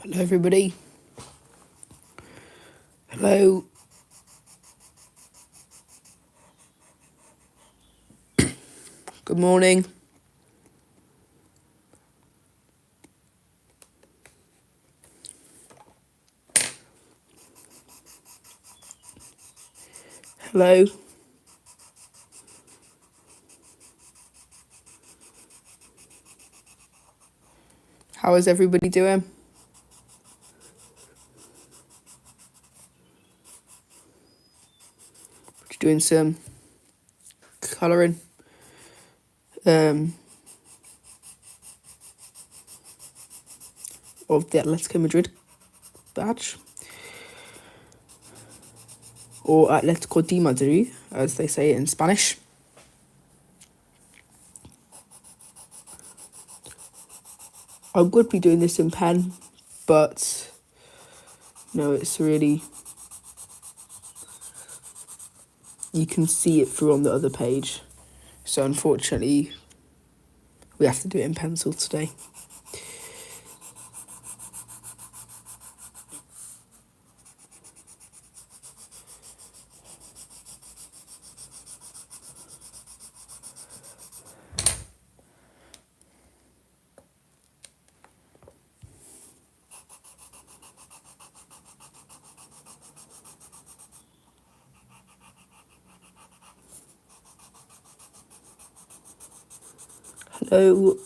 Hello, everybody. Hello. Good morning. Hello. How is everybody doing? Just doing some colouring. Of the Atletico Madrid badge. Or Atletico de Madrid, as they say it in Spanish. I would be doing this in pen, but no, it's really... You can see it through on the other page. So unfortunately, we have to do it in pencil today. Hello.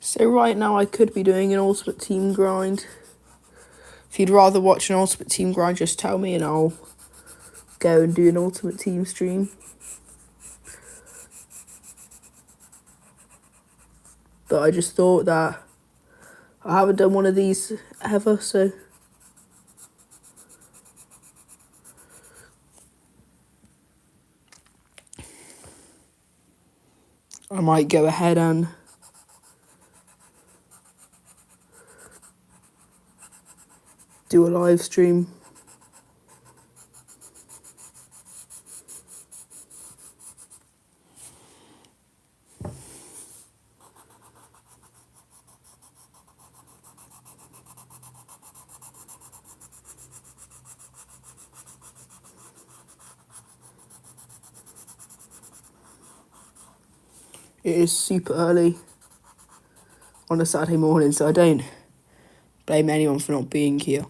So right now I could be doing an Ultimate Team grind. If you'd rather watch an Ultimate Team grind, just tell me and I'll go and do an Ultimate Team stream. But I just thought that I haven't done one of these ever, so... I might go ahead and do a live stream. It is super early on a Saturday morning, so I don't blame anyone for not being here.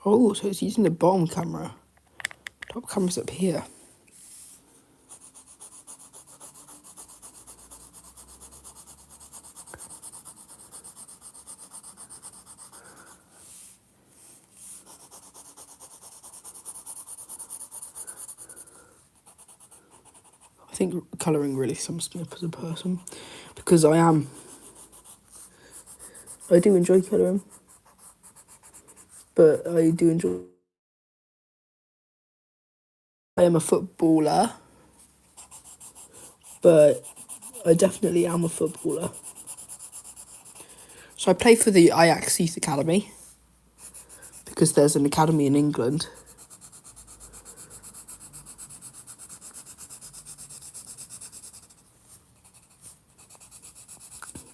Oh, so it's using the bottom camera. Top camera's up here. I think colouring really sums me up as a person, because I do enjoy colouring, but I do enjoy... I am a footballer, but I definitely am a footballer. So I play for the Ajax Youth Academy, because there's an academy in England.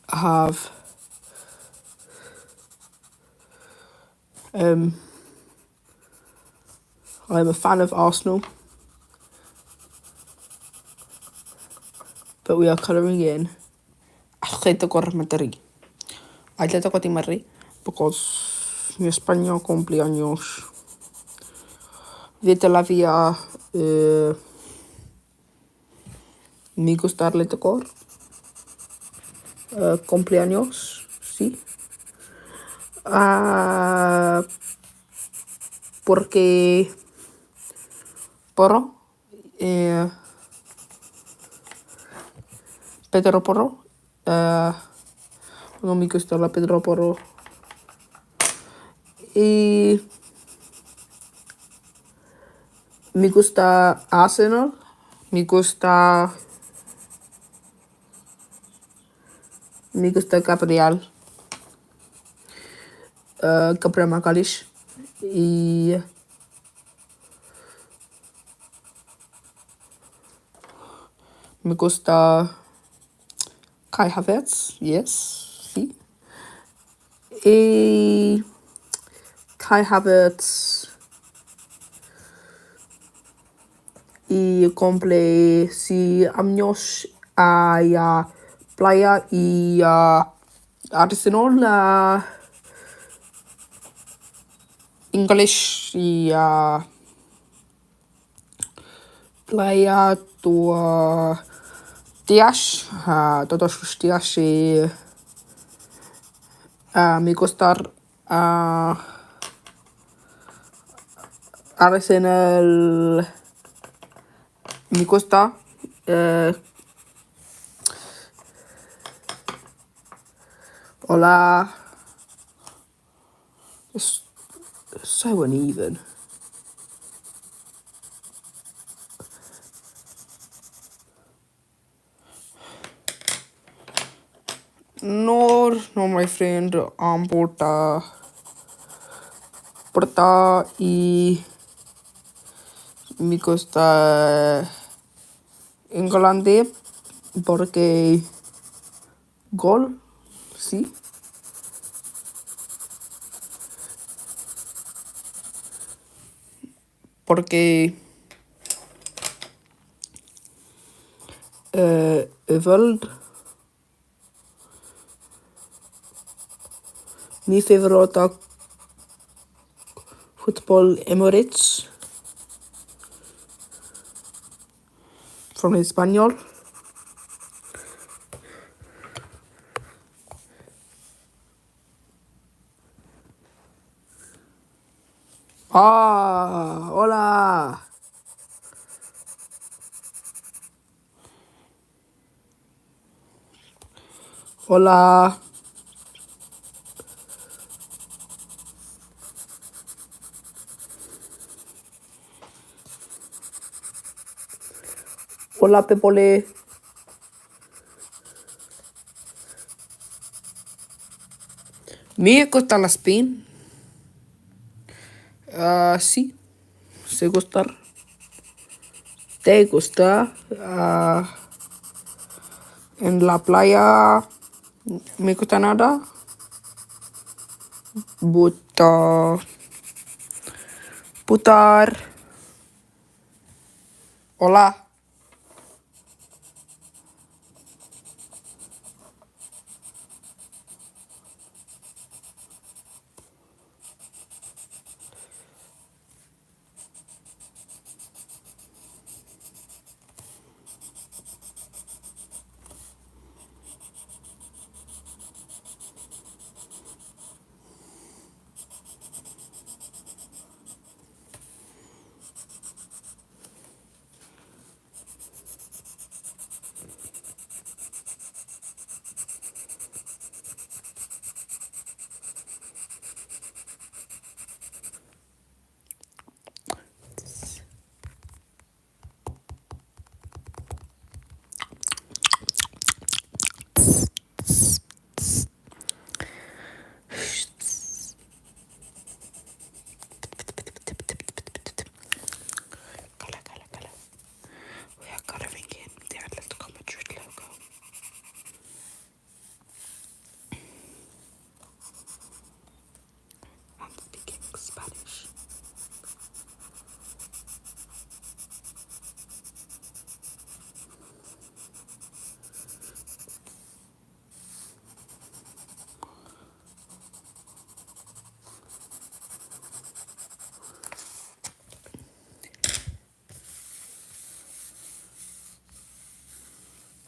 I have I'm a fan of Arsenal, but we are colouring in Atletico de Madrid, because mi español cumpleaños. Vete la vía. Me gusta darle tocar. Cumpleaños, sí. Porque Porro. Pedro Porro. No me gusta la Pedro Porro. Y me gusta Arsenal. Me gusta Gabriel. Gabriel Magalhães. Y me gusta Kai Havertz. Yes, sí. Y Kai Havertz. Y cumple si años a playa y Arsenal English y playa tu días todos los días y me gusta Arsenal me gusta hola it's so uneven. No, my friend, porta y me gusta England porque gol, sí. Porque World mi favorita football Emirates from español. Hola. Hola. Hola, Pepole. Me gusta la spin. Sí, se gustar. ¿Te gusta? En la playa me gusta nada. Putar. Hola.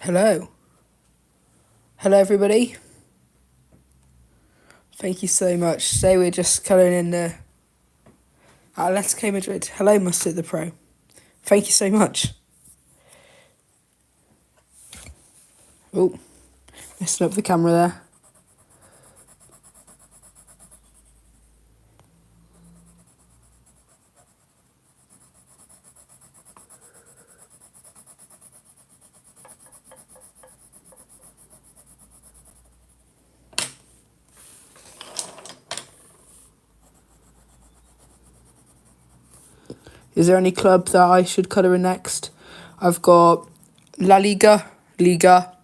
Hello. Hello, everybody. Thank you so much. Today we're just colouring in the Atletico Madrid. Hello, Mustard the Pro. Thank you so much. Oh, messing up the camera there. Is there any club that I should colour in next? I've got La Liga,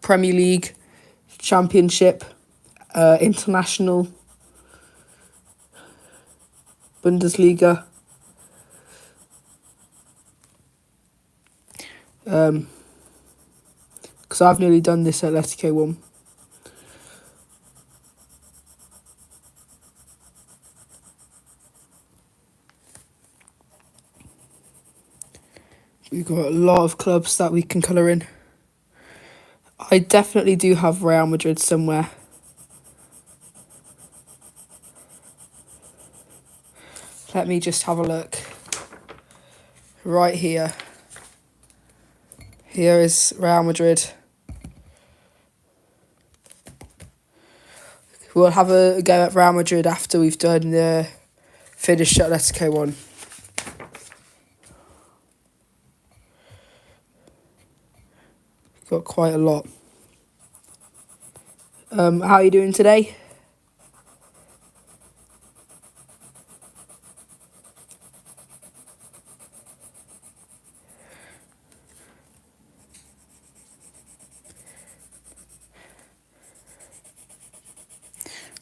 Premier League, Championship, International, Bundesliga, because I've nearly done this Atletico one. We've got a lot of clubs that we can colour in. I definitely do have Real Madrid somewhere. Let me just have a look. Right here. Here is Real Madrid. We'll have a go at Real Madrid after we've done the finished Atletico one. Got quite a lot. How are you doing today?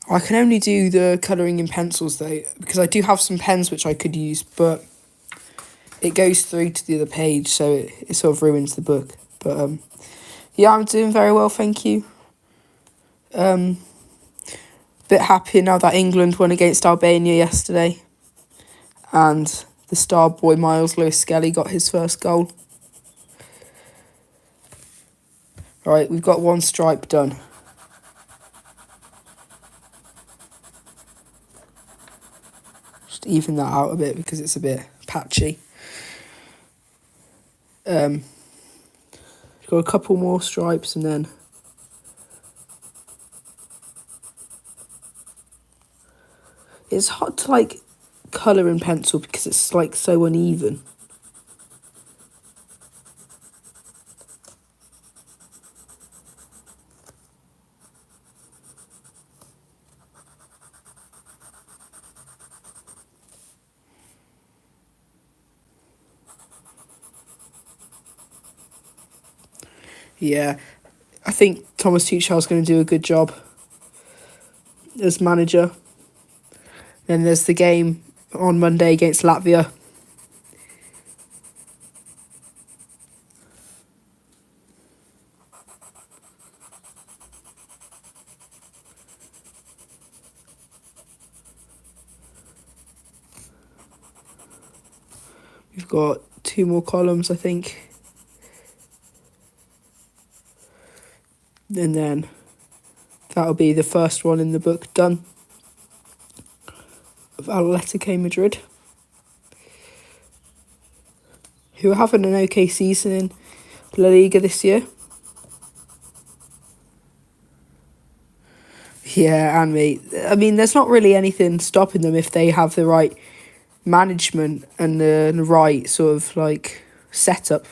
I can only do the colouring in pencils though, because I do have some pens which I could use, but it goes through to the other page, so it sort of ruins the book. But yeah, I'm doing very well, thank you. Bit happy now that England won against Albania yesterday, and the star boy Miles Lewis-Skelly got his first goal. Right, we've got one stripe done. Just even that out a bit because it's a bit patchy. Got a couple more stripes and then it's hard to like colour in pencil because it's like so uneven. Yeah, I think Thomas Tuchel's going to do a good job as manager. Then there's the game on Monday against Latvia. We've got 2 more columns, I think. And then that'll be the first one in the book done of Atletico Madrid, who are having an okay season in La Liga this year. Yeah, and me. I mean, there's not really anything stopping them if they have the right management and the right sort of like setup,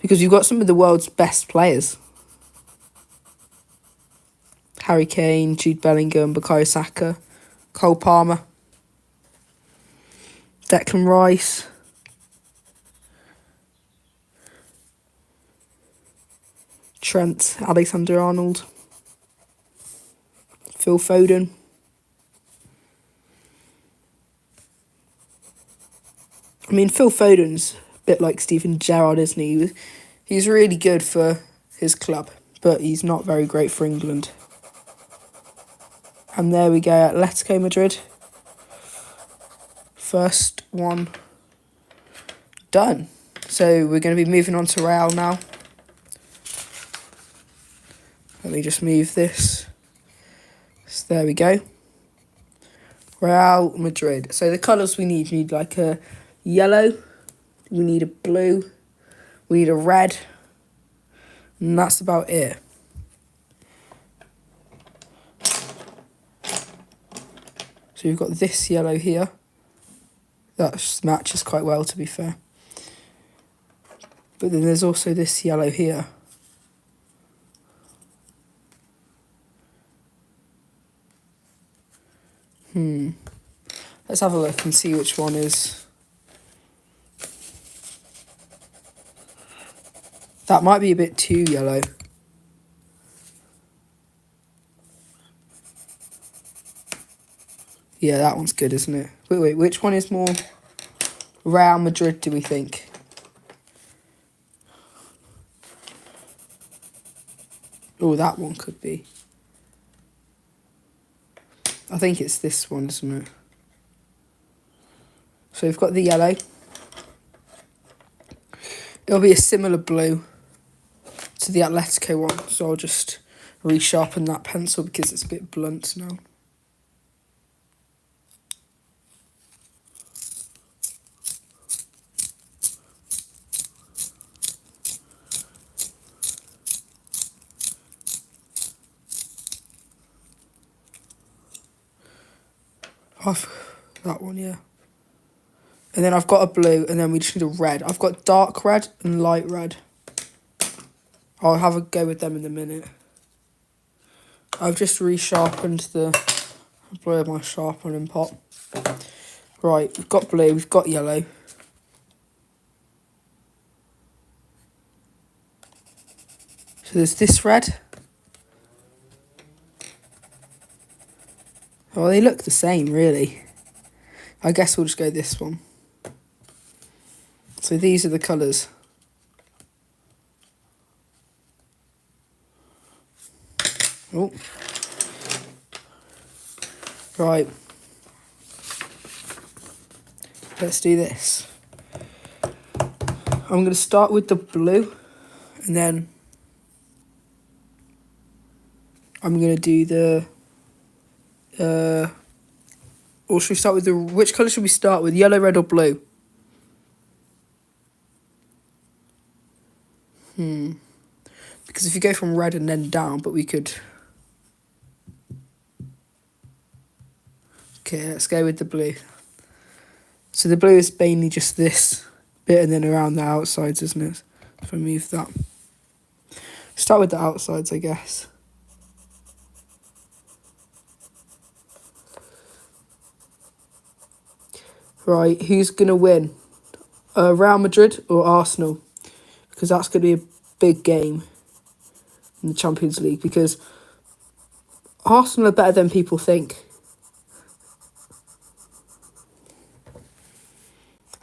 because you've got some of the world's best players. Harry Kane, Jude Bellingham, Bukayo Saka, Cole Palmer, Declan Rice, Trent Alexander-Arnold, Phil Foden. I mean, Phil Foden's a bit like Steven Gerrard, isn't he? He's really good for his club, but he's not very great for England. And there we go, Atletico Madrid. First one done. So we're going to be moving on to Real now. Let me just move this. So there we go. Real Madrid. So the colours we need like a yellow, we need a blue, we need a red, and that's about it. So you've got this yellow here. That matches quite well, to be fair. But then there's also this yellow here. Let's have a look and see which one is. That might be a bit too yellow. Yeah, that one's good, isn't it? Wait, which one is more Real Madrid, do we think? Oh, that one could be. I think it's this one, isn't it? So we've got the yellow. It'll be a similar blue to the Atletico one, so I'll just resharpen that pencil because it's a bit blunt now. That one, yeah. And then I've got a blue, and then we just need a red. I've got dark red and light red. I'll have a go with them in a minute. I've just resharpened the blue of my sharpening pot. Right, we've got blue, we've got yellow. So there's this red. Oh, they look the same, really. I guess we'll just go this one. So these are the colours. Oh. Right. Let's do this. I'm going to start with the blue, and then I'm going to do the... or should we start with the... Which colour should we start with? Yellow, red or blue? Because if you go from red and then down, but we could... Okay, let's go with the blue. So the blue is mainly just this bit and then around the outsides, isn't it? If I move that. Start with the outsides, I guess. Right, who's going to win? Real Madrid or Arsenal? Because that's going to be a big game in the Champions League. Because Arsenal are better than people think.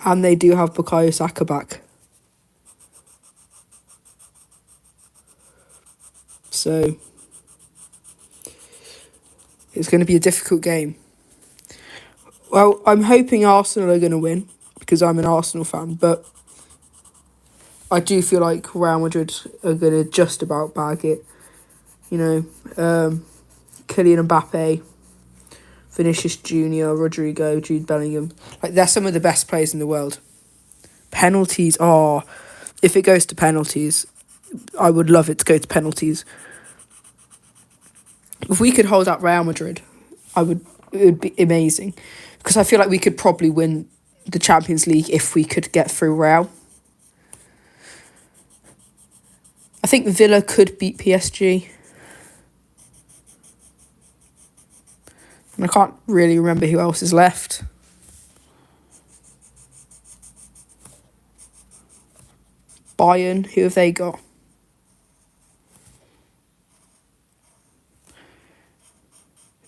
And they do have Bukayo Saka back. So it's going to be a difficult game. Well, I'm hoping Arsenal are going to win because I'm an Arsenal fan, but I do feel like Real Madrid are going to just about bag it. You know, Kylian Mbappe, Vinicius Junior, Rodrigo, Jude Bellingham. Like, they're some of the best players in the world. Penalties are... If it goes to penalties, I would love it to go to penalties. If we could hold up Real Madrid, it would be amazing. Because I feel like we could probably win the Champions League if we could get through Real. I think Villa could beat PSG. And I can't really remember who else is left. Bayern, who have they got?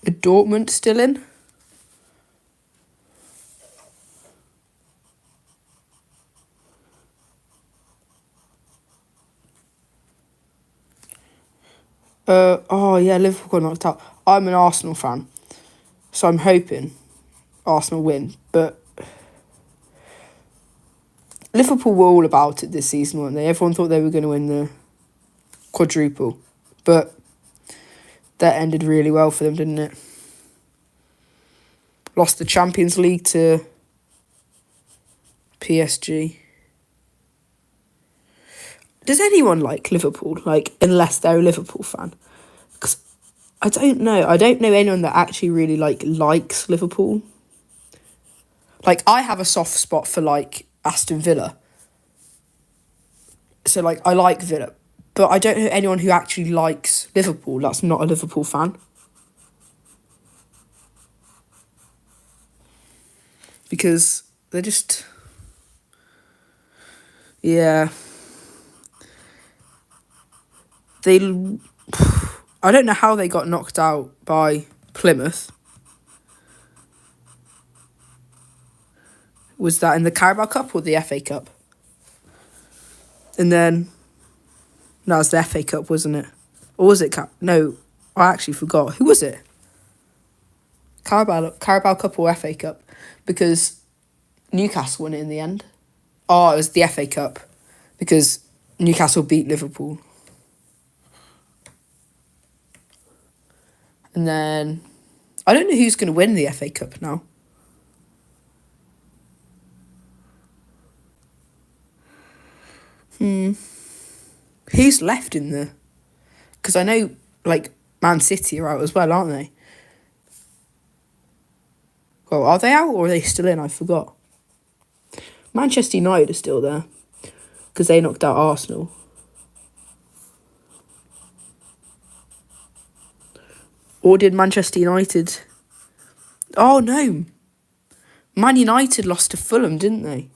Are Dortmund still in? Oh yeah, Liverpool got knocked out. I'm an Arsenal fan, so I'm hoping Arsenal win. But Liverpool were all about it this season, weren't they? Everyone thought they were going to win the quadruple. But That ended really well for them, didn't it? Lost the Champions League to PSG. Does anyone like Liverpool? Like, unless they're a Liverpool fan? Because I don't know. I don't know anyone that actually really likes Liverpool. Like, I have a soft spot for Aston Villa. So I like Villa, but I don't know anyone who actually likes Liverpool. That's not a Liverpool fan. Because they're just, yeah. I don't know how they got knocked out by Plymouth. Was that in the Carabao Cup or the FA Cup? And then, no, it was the FA Cup, wasn't it? Or was it No, I actually forgot. Who was it? Carabao Cup or FA Cup? Because Newcastle won it in the end. Oh, it was the FA Cup. Because Newcastle beat Liverpool. And then, I don't know who's going to win the FA Cup now. Who's left in the... Because I know, Man City are out as well, aren't they? Well, are they out or are they still in? I forgot. Manchester United are still there. Because they knocked out Arsenal. Or did Manchester United... Oh, no. Man United lost to Fulham, didn't they?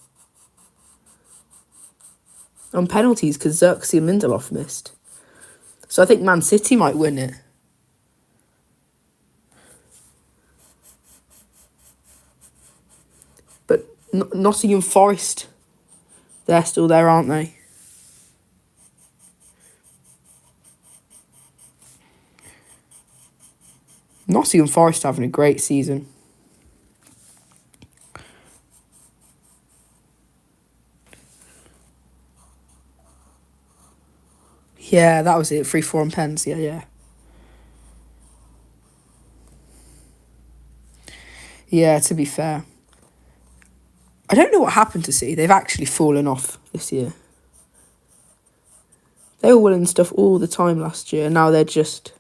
On penalties because Xerxes and Lindelof missed. So I think Man City might win it. But Nottingham Forest, they're still there, aren't they? Nottingham Forest having a great season. Yeah, that was it. 3-4 and pens. Yeah. Yeah, to be fair. I don't know what happened to City. They've actually fallen off this year. They were winning stuff all the time last year. Now they're just...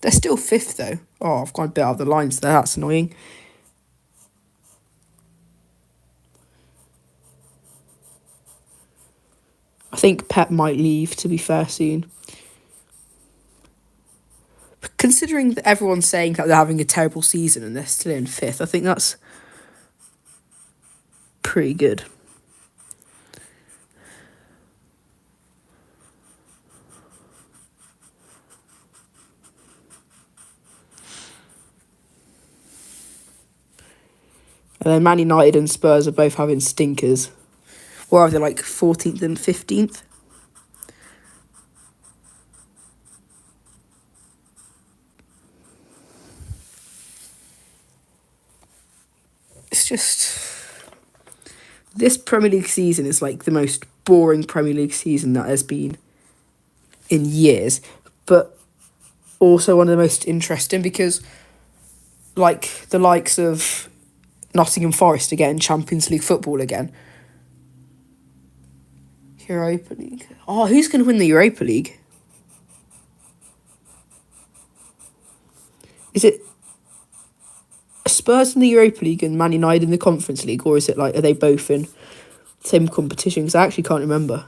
They're still 5th, though. Oh, I've gone a bit out of the lines there. That's annoying. I think Pep might leave, to be fair, soon. Considering that everyone's saying that they're having a terrible season and they're still in 5th, I think that's pretty good. And then Man United and Spurs are both having stinkers. Or are they 14th and 15th? It's just... This Premier League season is the most boring Premier League season that has been in years. But also one of the most interesting because the likes of Nottingham Forest are getting Champions League football again. Europa League. Oh, who's going to win the Europa League? Is it Spurs in the Europa League and Man United in the Conference League, or is it are they both in same competition? Because I actually can't remember.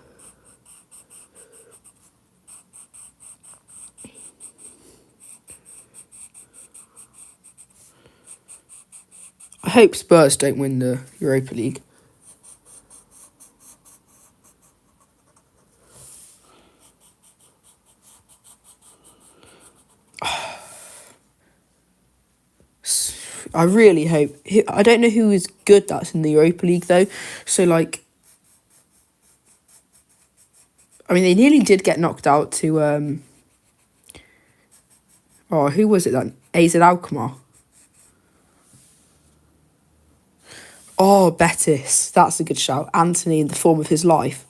I hope Spurs don't win the Europa League. I really hope. I don't know who is good that's in the Europa League, though. So, they nearly did get knocked out to... Oh, who was it then? AZ Alkmaar. Oh, Betis. That's a good shout. Anthony in the form of his life.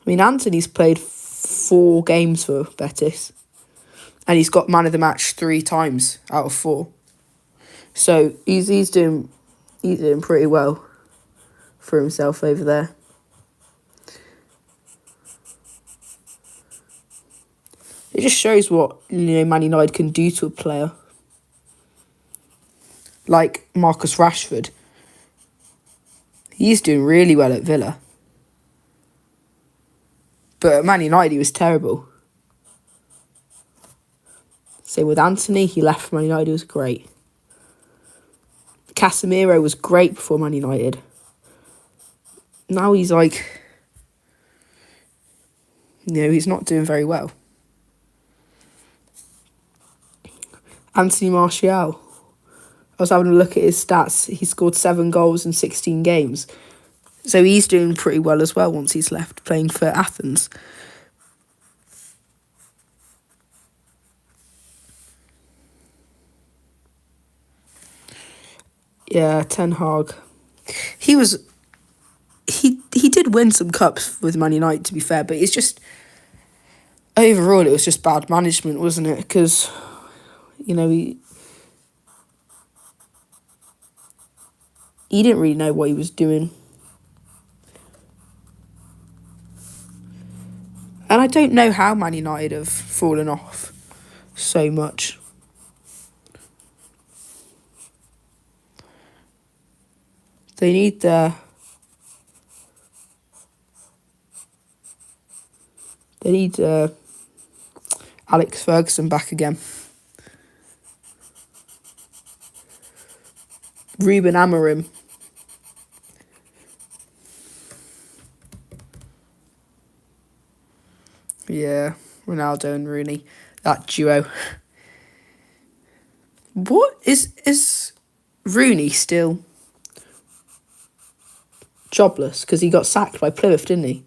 I mean, Anthony's played 4 games for Betis, and he's got man of the match 3 times out of 4. So he's doing pretty well for himself over there. It just shows what Man United can do to a player. Like Marcus Rashford. He's doing really well at Villa. But at Man United he was terrible. Same with Anthony, he left Man United, he was great. Casemiro was great before Man United. Now he's like... he's not doing very well. Anthony Martial. I was having a look at his stats. He scored 7 goals in 16 games. So he's doing pretty well as well once he's left playing for Athens. Yeah, Ten Hag. He did win some cups with Man United, to be fair, but it's just... Overall, it was just bad management, wasn't it? Because, he didn't really know what he was doing. And I don't know how Man United have fallen off so much. They need Alex Ferguson back again. Ruben Amorim. Yeah, Ronaldo and Rooney, that duo. What is Rooney still jobless? Because he got sacked by Plymouth, didn't he?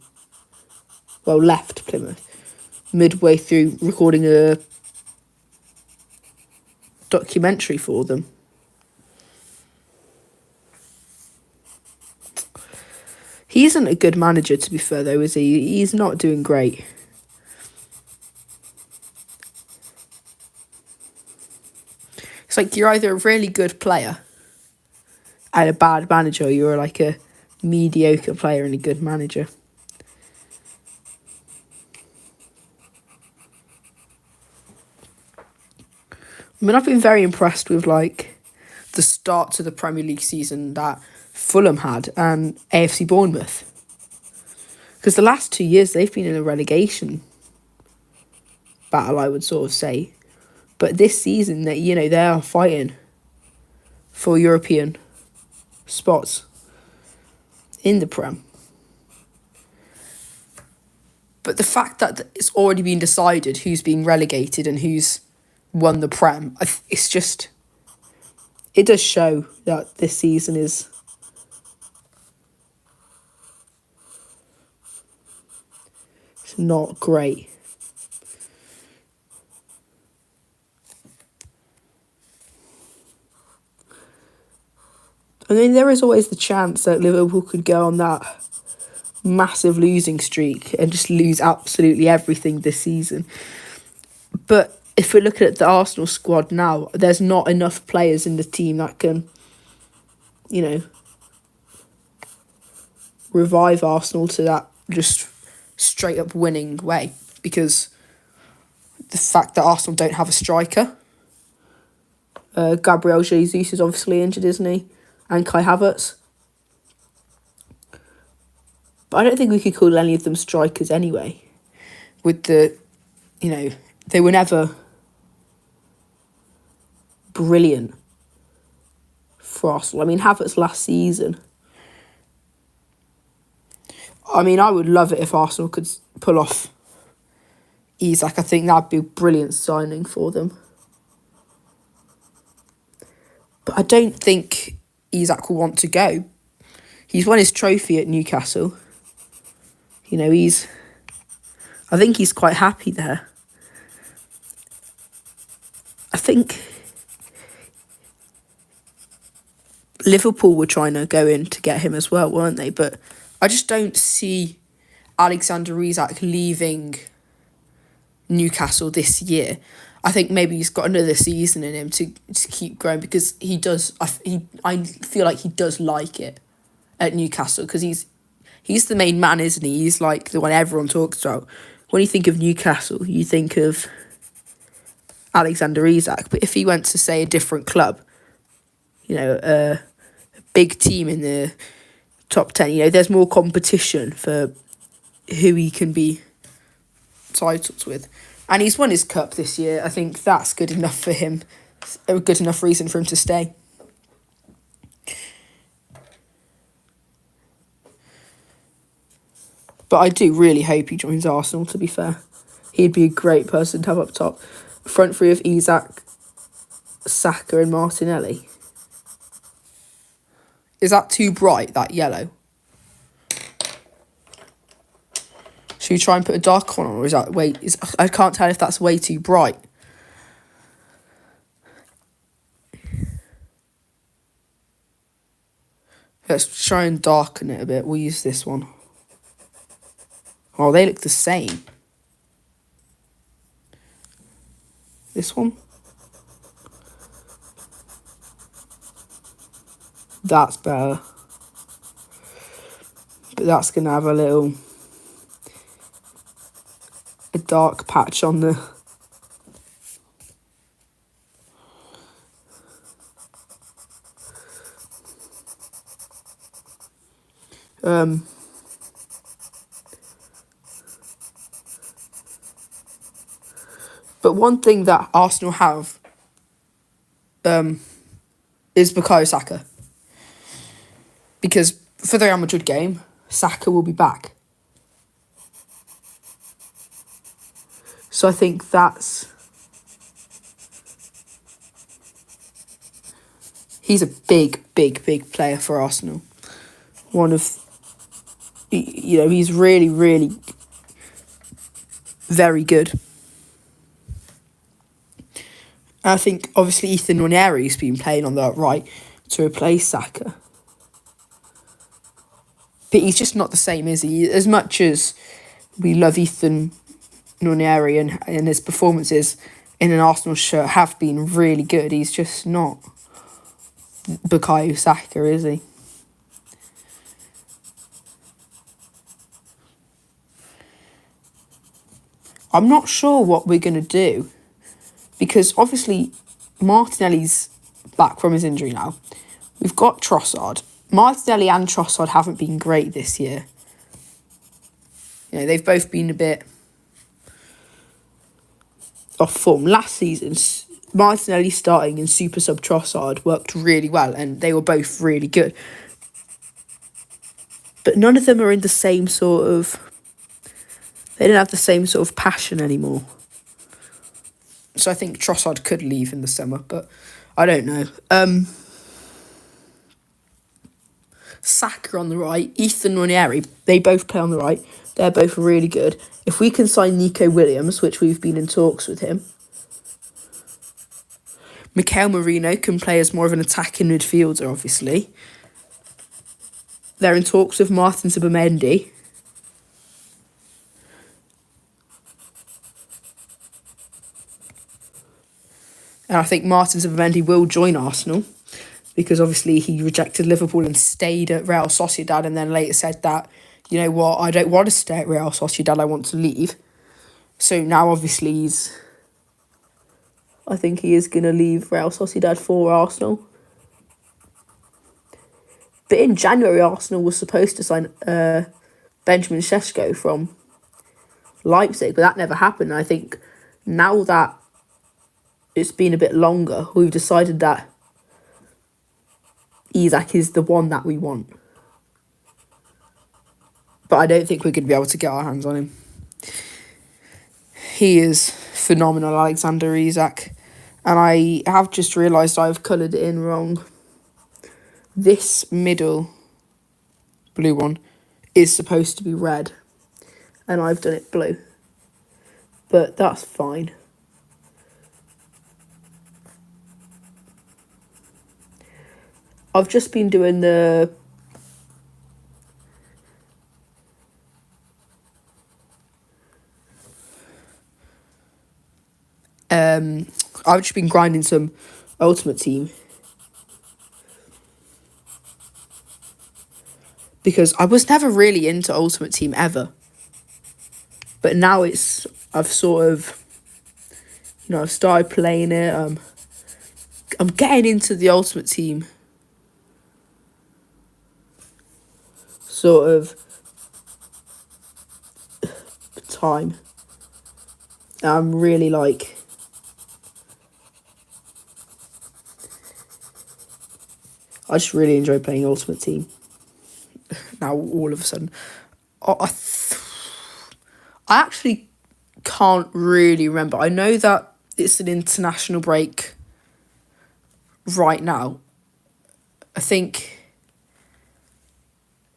Well, left Plymouth midway through recording a documentary for them. He isn't a good manager, to be fair, though, is he? He's not doing great. It's like you're either a really good player and a bad manager, or you're like a mediocre player and a good manager. I mean, I've been very impressed with the start to the Premier League season that Fulham had and AFC Bournemouth. Because the last 2 years they've been in a relegation battle, I would sort of say. But this season, they are fighting for European spots in the Prem. But the fact that it's already been decided who's being relegated and who's won the Prem, it's just... It does show that this season is... It's not great. I mean, there is always the chance that Liverpool could go on that massive losing streak and just lose absolutely everything this season. But if we're looking at the Arsenal squad now, there's not enough players in the team that can, revive Arsenal to that just straight up winning way. Because the fact that Arsenal don't have a striker, Gabriel Jesus is obviously injured, isn't he? And Kai Havertz. But I don't think we could call any of them strikers anyway. With the, they were never brilliant for Arsenal. I mean, Havertz last season. I mean, I would love it if Arsenal could pull off Isak. I think that'd be a brilliant signing for them. But I don't think Isak will want to go. He's won his trophy at Newcastle. I think he's quite happy there. I think Liverpool were trying to go in to get him as well, weren't they? But I just don't see Alexander Isak leaving Newcastle this year. I think maybe he's got another season in him to keep growing, because he does. I feel like he does like it at Newcastle, because he's the main man, isn't he? He's like the one everyone talks about. When you think of Newcastle, you think of Alexander Isak. But if he went to, say, a different club, a big team in the top 10, there's more competition for who he can be titles with. And he's won his cup this year. I think that's good enough for him, a good enough reason for him to stay. But I do really hope he joins Arsenal, to be fair. He'd be a great person to have up top. Front three of Isak, Saka and Martinelli. Is that too bright, that yellow? Should we try and put a dark one on, or is that I can't tell if that's way too bright. Let's try and darken it a bit. We'll use this one. Oh, they look the same. This one. That's better. But that's going to have a dark patch on the... But one thing that Arsenal have is Bukayo Saka. Because for the Real Madrid game, Saka will be back. So I think he's a big, big, big player for Arsenal. He's really, really very good. And I think, obviously, Ethan Nwaneri's been playing on the right to replace Saka. But he's just not the same, is he? As much as we love Ethan Nwaneri and his performances in an Arsenal shirt have been really good, he's just not Bukayo Saka, is he? I'm not sure what we're going to do, because obviously Martinelli's back from his injury now. We've got Trossard. Martinelli and Trossard haven't been great this year. They've both been a bit off form. Last season, Martinelli starting and super sub Trossard worked really well, and they were both really good. But none of them are in the same sort of... They don't have the same sort of passion anymore. So I think Trossard could leave in the summer, but I don't know. Saka on the right, Ethan Nwaneri, they both play on the right. They're both really good. If we can sign Nico Williams, which we've been in talks with him, Mikel Merino can play as more of an attacking midfielder, obviously. They're in talks with Martin Zubimendi. And I think Martin Zubimendi will join Arsenal, because obviously he rejected Liverpool and stayed at Real Sociedad, and then later said that, you know what, I don't want to stay at Real Sociedad, I want to leave. So now obviously I think he is going to leave Real Sociedad for Arsenal. But in January, Arsenal was supposed to sign Benjamin Sesko from Leipzig, but that never happened. I think now that it's been a bit longer, we've decided that Isak is the one that we want. But I don't think we're going to be able to get our hands on him. He is phenomenal, Alexander Isak. And I have just realised I've coloured it in wrong. This middle blue one is supposed to be red, and I've done it blue. But that's fine. I've just been doing the I've just been grinding some Ultimate Team. Because I was never really into Ultimate Team ever. But now I've sort of, I've started playing it. I'm getting into the Ultimate Team sort of time. I'm really like, I just really enjoy playing Ultimate Team. Now all of a sudden, I actually can't really remember. I know that it's an international break right now. I think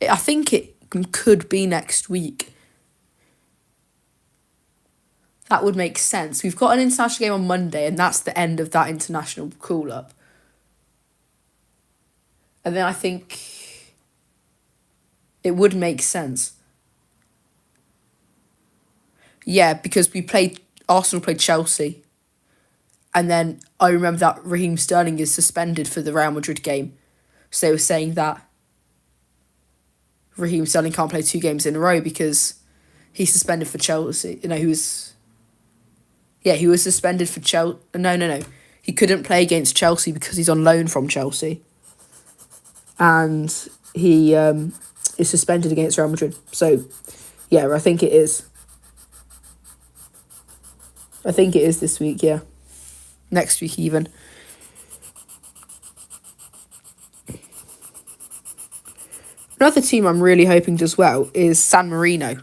it could be next week. That would make sense. We've got an international game on Monday, and that's the end of that international call-up. And then I think it would make sense. Yeah, because Arsenal played Chelsea. And then I remember that Raheem Sterling is suspended for the Real Madrid game. So they were saying that Raheem Sterling can't play 2 games in a row because he's suspended for Chelsea. He was suspended for Chelsea. No. He couldn't play against Chelsea because he's on loan from Chelsea. And he is suspended against Real Madrid. So, yeah, I think it is. I think it is this week, yeah. Next week, even. Another team I'm really hoping does well is San Marino.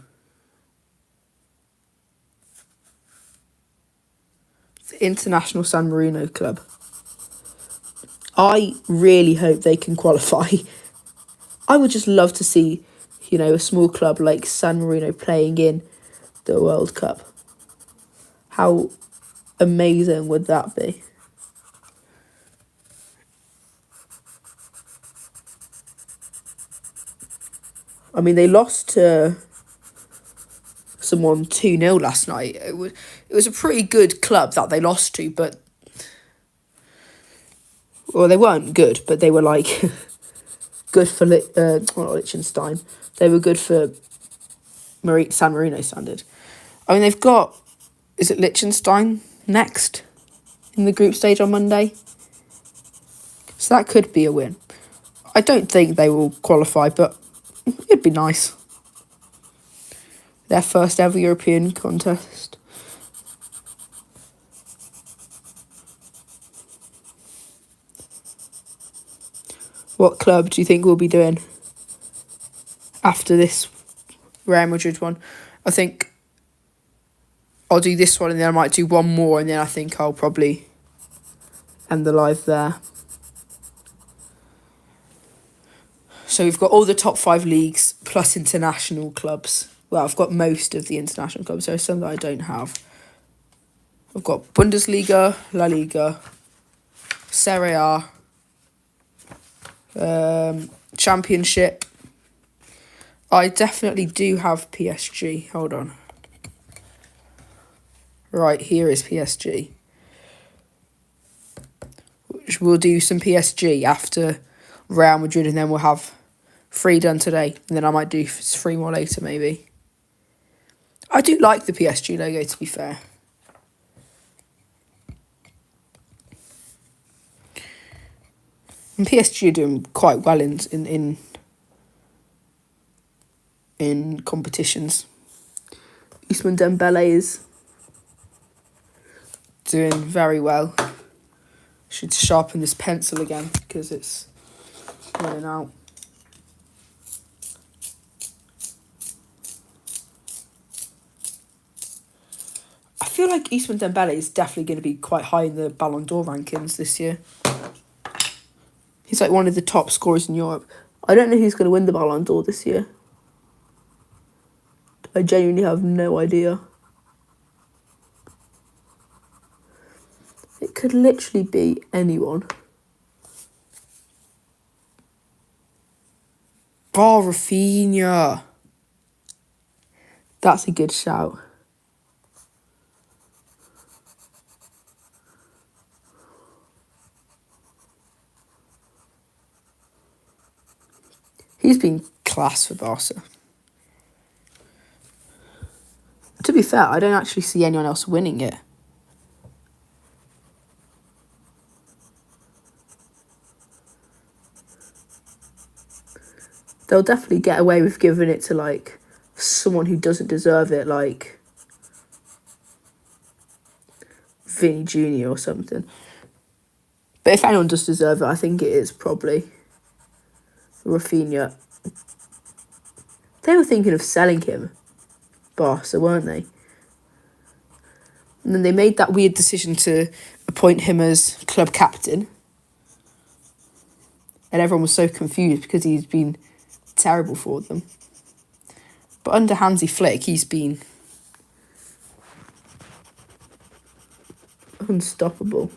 The International San Marino club. I really hope they can qualify. I would just love to see, a small club like San Marino playing in the World Cup. How amazing would that be? I mean, they lost to someone 2-0 last night. It was a pretty good club that they lost to, but... Well, they weren't good, but they were, like, good for Liechtenstein. They were good for San Marino standard. I mean, they've got... Is it Liechtenstein next in the group stage on Monday? So that could be a win. I don't think they will qualify, but it'd be nice. Their first ever European contest. What club do you think we'll be doing after this Real Madrid one? I think I'll do this one and then I might do one more and then I think I'll probably end the live there. So we've got all the top 5 leagues plus international clubs. Well, I've got most of the international clubs. There are some that I don't have. I've got Bundesliga, La Liga, Serie A, Championship. I definitely do have PSG. Hold on. Right, here is PSG. We'll do some PSG after Real Madrid and then we'll have 3 done today. And then I might do 3 more later, maybe. I do like the PSG logo, to be fair. And PSG are doing quite well in competitions. Ousmane Dembele is doing very well. Should sharpen this pencil again because it's running out. I feel like Ousmane Dembele is definitely going to be quite high in the Ballon d'Or rankings this year. He's like one of the top scorers in Europe. I don't know who's going to win the Ballon d'Or this year. I genuinely have no idea. It could literally be anyone. Oh, Rafinha. That's a good shout. He's been class for Barca. To be fair, I don't actually see anyone else winning it. They'll definitely get away with giving it to, like, someone who doesn't deserve it, like Vinny Jr. or something. But if anyone does deserve it, I think it is probably Rafinha. They were thinking of selling him, Barca, weren't they? And then they made that weird decision to appoint him as club captain. And everyone was so confused because he's been terrible for them. But under Hansi Flick, he's been unstoppable.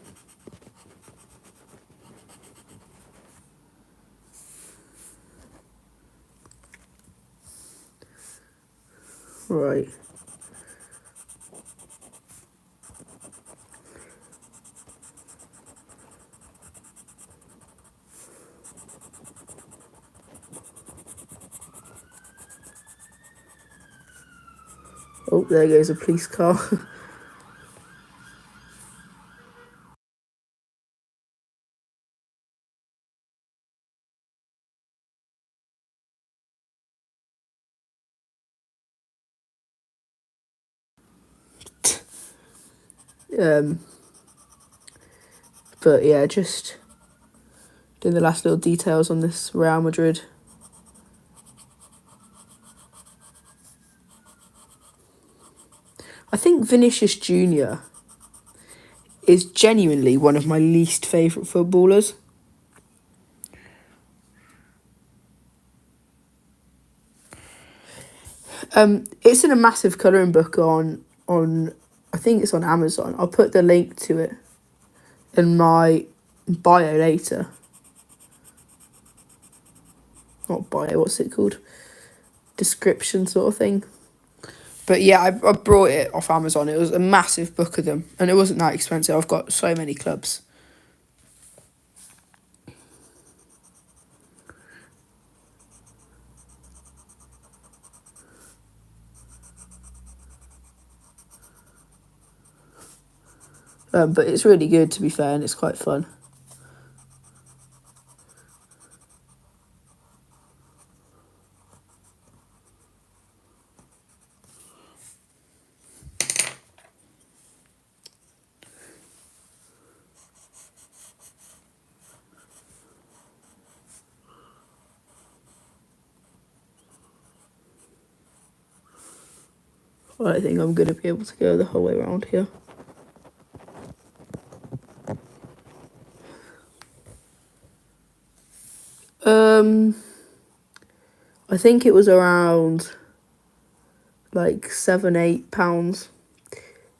Right. Oh, there goes a police car. But yeah, just doing the last little details on this Real Madrid. I think Vinicius Jr. is genuinely one of my least favourite footballers. It's in a massive colouring book on I think it's on Amazon. I'll put the link to it in my bio later. Not bio, what's it called? Description sort of thing. But yeah, I brought it off Amazon. It was a massive book of them, and it wasn't that expensive. I've got so many clubs. But it's really good, to be fair, and it's quite fun. I think I'm going to be able to go the whole way around here. I think it was around like £7-8.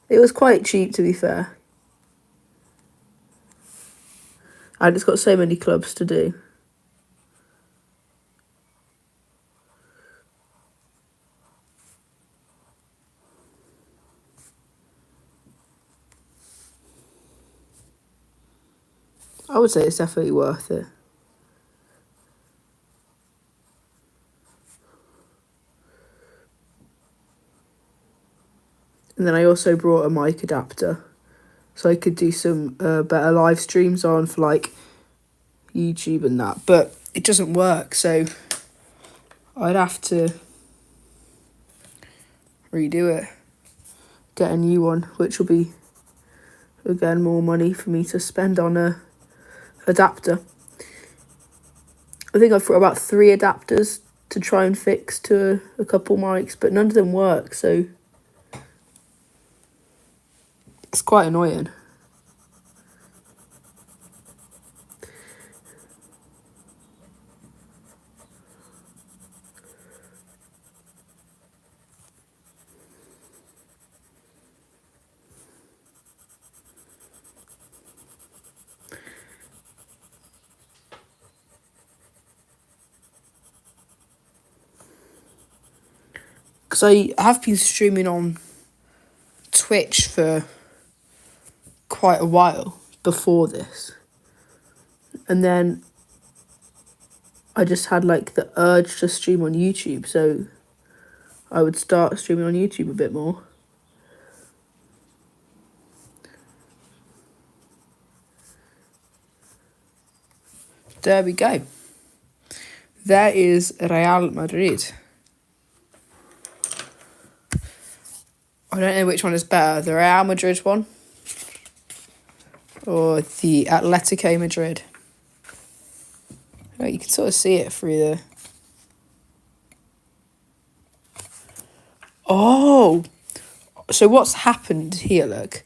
It was quite cheap, to be fair. And it's got so many clubs to do. I would say it's definitely worth it. And then I also brought a mic adapter, so I could do some better live streams on for like YouTube and that. But it doesn't work, so I'd have to redo it. Get a new one, which will be, again, more money for me to spend on a adapter. I think I've got about 3 adapters to try and fix to a couple mics, but none of them work, so it's quite annoying. Because I have been streaming on Twitch for quite a while before this. And then I just had like the urge to stream on YouTube, so I would start streaming on YouTube a bit more. There we go. There is Real Madrid. I don't know which one is better, the Real Madrid one or the Atletico Madrid. Oh, you can sort of see it through the... Oh! So what's happened here, look.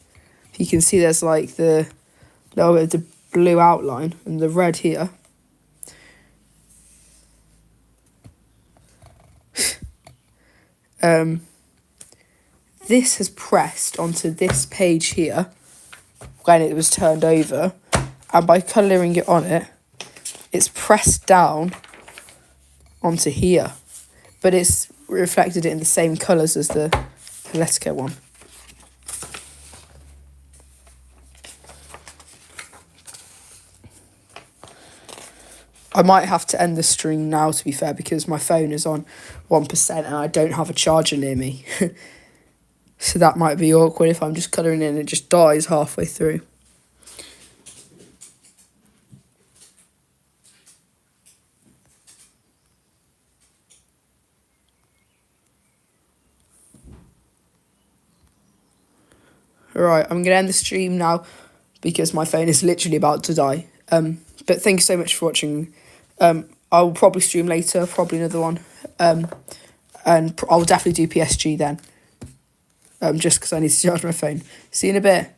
You can see there's like the little bit of the blue outline and the red here. This has pressed onto this page here when it was turned over, and by colouring it on it, it's pressed down onto here, but it's reflected it in the same colours as the Atletico one. I might have to end the stream now, to be fair, because my phone is on 1% and I don't have a charger near me. So that might be awkward if I'm just colouring in and it just dies halfway through. Alright, I'm going to end the stream now because my phone is literally about to die. But thank you so much for watching. I'll probably stream later, probably another one. And I'll definitely do PSG then. Just because I need to charge my phone. See you in a bit.